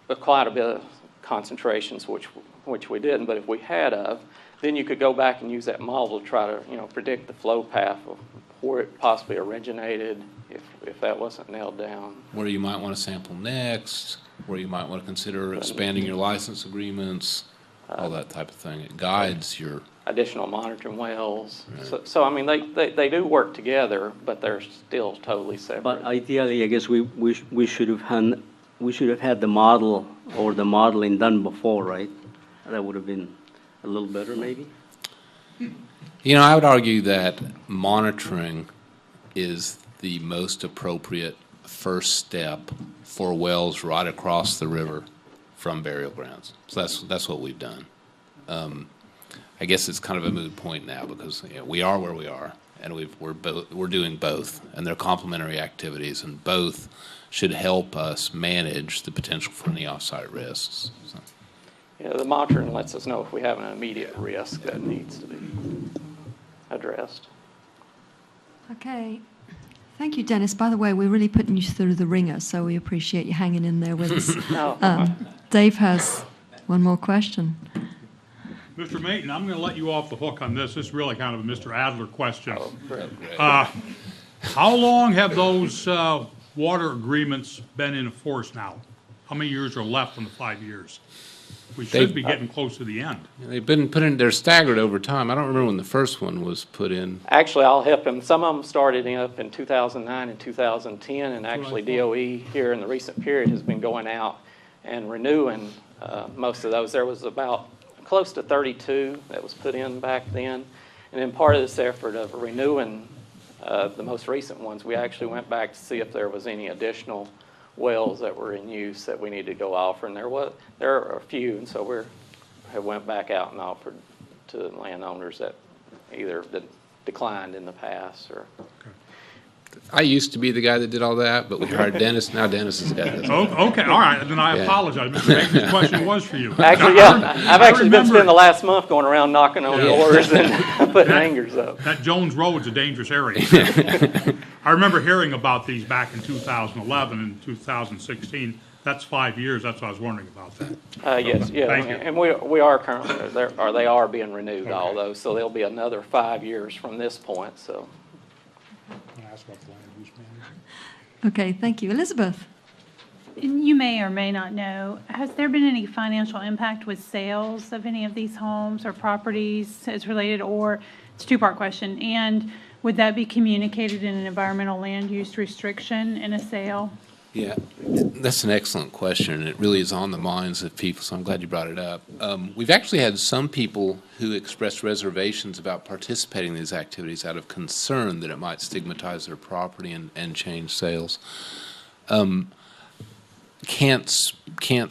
quite a bit of concentrations, which we didn't. But if we had then you could go back and use that model to try to predict the flow path of where it possibly originated if that wasn't nailed down. Where you might want to sample next, where you might want to consider expanding your license agreements, all that type of thing. It guides your additional monitoring wells. Right. So I mean, they do work together, but they're still totally separate. But ideally, I guess we should have had the model or the modeling done before, right? That would have been a little better, maybe. I would argue that monitoring is the most appropriate first step for wells right across the river from burial grounds. So that's what we've done. I guess it's kind of a moot point now because we are where we are, and we're doing both, and they're complementary activities, and both should help us manage the potential for any off-site risks. So. Yeah, the monitoring lets us know if we have an immediate risk that needs to be addressed. Okay. Thank you, Dennis. By the way, we're really putting you through the ringer, so we appreciate you hanging in there with us. Dave has one more question. Mr. Mayton, I'm going to let you off the hook on this. This is really kind of a Mr. Adler question. Oh, great. How long have those water agreements been in force now? How many years are left in the 5 years? We should be getting close to the end. They've been put in, they're staggered over time. I don't remember when the first one was put in. Actually, I'll help him. Some of them started up in 2009 and 2010, and actually DOE here in the recent period has been going out and renewing most of those. There was about close to 32 that was put in back then. And then part of this effort of renewing the most recent ones, we actually went back to see if there was any additional wells that were in use that we needed to go offer, and there are a few, and so we went back out and offered to landowners that either declined in the past or. I used to be the guy that did all that, but we hired Dennis. Now Dennis is the guy that does it. Okay, all right. Then I apologize. Mr. Mayton's question was for you. Actually, I've actually been spending the last month going around knocking on doors and putting hangers up. That Jones Road's a dangerous area. I remember hearing about these back in 2011 and 2016. That's 5 years. That's what I was wondering about that. Yes, yeah, and we are currently they are being renewed, all those. So there'll be another 5 years from this point. So. Okay, thank you. Elizabeth. You may or may not know, has there been any financial impact with sales of any of these homes or properties as related, or it's a two-part question, and would that be communicated in an environmental land use restriction in a sale? Yeah, that's an excellent question, and it really is on the minds of people, so I'm glad you brought it up. We've actually had some people who expressed reservations about participating in these activities out of concern that it might stigmatize their property and change sales. Can't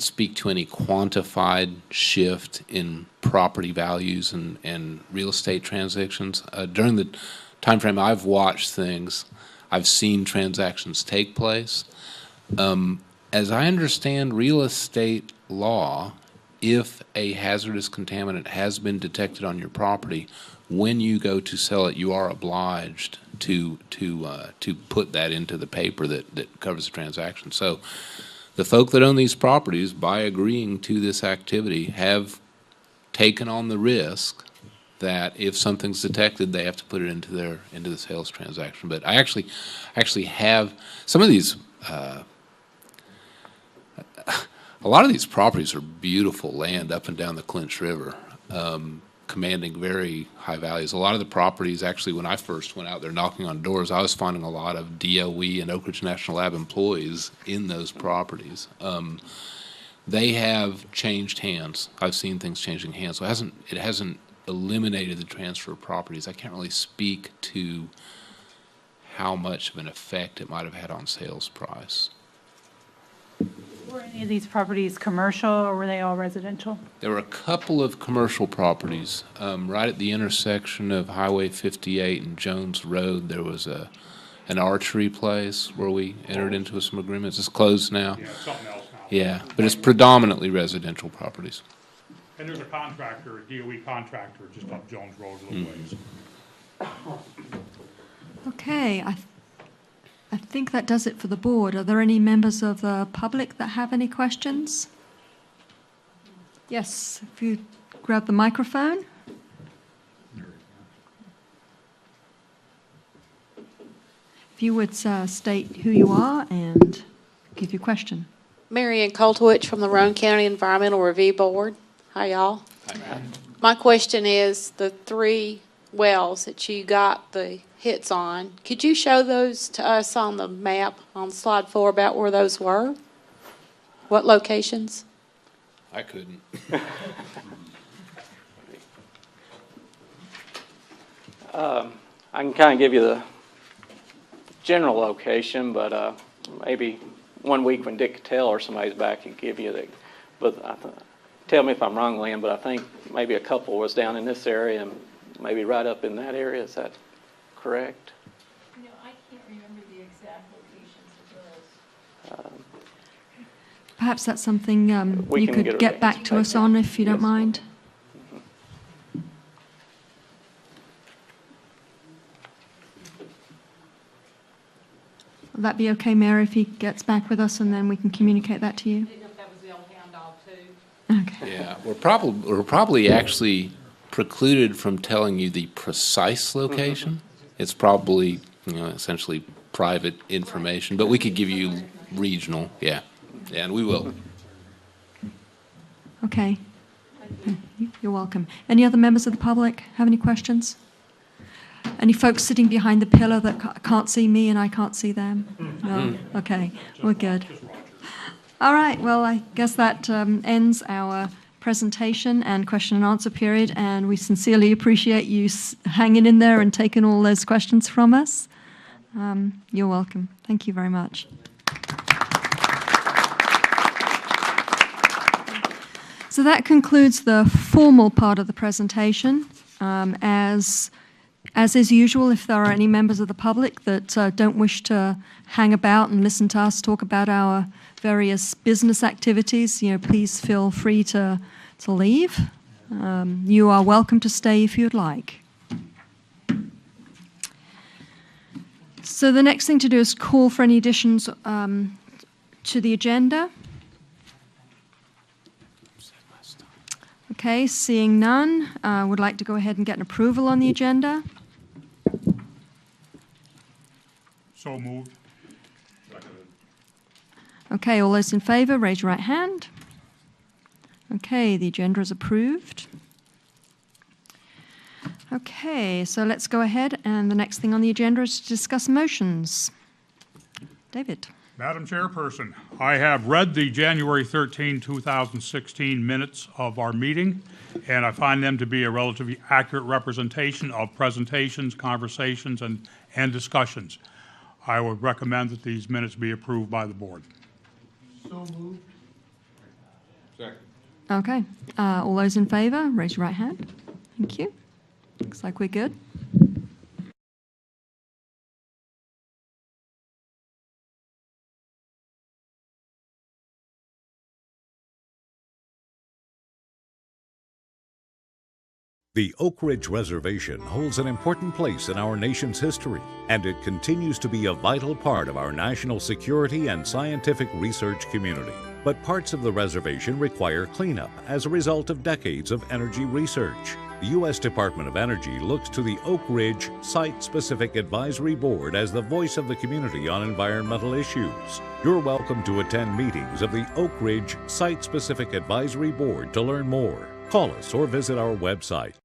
speak to any quantified shift in property values and real estate transactions. During the time frame I've watched things, I've seen transactions take place. As I understand real estate law, if a hazardous contaminant has been detected on your property, when you go to sell it, you are obliged to put that into the paper that covers the transaction. So the folk that own these properties, by agreeing to this activity, have taken on the risk that if something's detected, they have to put it into the sales transaction. But I actually have some of these. A lot of these properties are beautiful land up and down the Clinch River, commanding very high values. A lot of the properties, actually, when I first went out there knocking on doors, I was finding a lot of DOE and Oak Ridge National Lab employees in those properties. They have changed hands. I've seen things changing hands. So it hasn't eliminated the transfer of properties. I can't really speak to how much of an effect it might have had on sales price. Were any of these properties commercial, or were they all residential? There were a couple of commercial properties. Right at the intersection of Highway 58 and Jones Road, there was an archery place where we entered into some agreements. It's closed now. Yeah, something else now. Yeah, but it's predominantly residential properties. And there's a contractor, a DOE contractor, just up Jones Road a little ways. Okay, I think that does it for the board. Are there any members of the public that have any questions? Yes, if you grab the microphone. If you would state who you are and give your question. Marianne Coltwich from the Roane County Environmental Review Board. Hi, y'all. Hi, Matt. My question is the 3 wells that you got the hits on. Could you show those to us on the map on slide 4 about where those were? What locations? I couldn't. I can kind of give you the general location, but maybe one week when Dick Cattell or somebody's back, he can give you the. But tell me if I'm wrong, Lynn, but I think maybe a couple was down in this area and maybe right up in that area. Is that correct? No, I can't remember the exact locations of those. Perhaps that's something We you can could get get a back to us on if you don't mind. Will that be okay, Mary, if he gets back with us and then we can communicate that to you? I didn't know if that was the old hound dog too. Okay. Yeah, we're probably actually precluded from telling you the precise location. It's probably, essentially private information, but we could give you regional, yeah, and we will. Okay. You're welcome. Any other members of the public have any questions? Any folks sitting behind the pillar that can't see me and I can't see them? No? Okay, we're good. All right, well, I guess that ends our presentation and question and answer period, and we sincerely appreciate you hanging in there and taking all those questions from us. You're welcome. Thank you very much. So that concludes the formal part of the presentation. As is usual, if there are any members of the public that don't wish to hang about and listen to us talk about our various business activities, please feel free to leave. You are welcome to stay if you'd like. So the next thing to do is call for any additions to the agenda. Okay, seeing none, would like to go ahead and get an approval on the agenda. So moved. Okay, all those in favor, raise your right hand. Okay, the agenda is approved. Okay, so let's go ahead, and the next thing on the agenda is to discuss motions. David. Madam Chairperson, I have read the January 13, 2016 minutes of our meeting, and I find them to be a relatively accurate representation of presentations, conversations, and discussions. I would recommend that these minutes be approved by the board. So moved. Second. Okay, all those in favor, raise your right hand. Thank you. Looks like we're good. The Oak Ridge Reservation holds an important place in our nation's history, and it continues to be a vital part of our national security and scientific research community. But parts of the reservation require cleanup as a result of decades of energy research. The U.S. Department of Energy looks to the Oak Ridge Site-Specific Advisory Board as the voice of the community on environmental issues. You're welcome to attend meetings of the Oak Ridge Site-Specific Advisory Board to learn more. Call us or visit our website.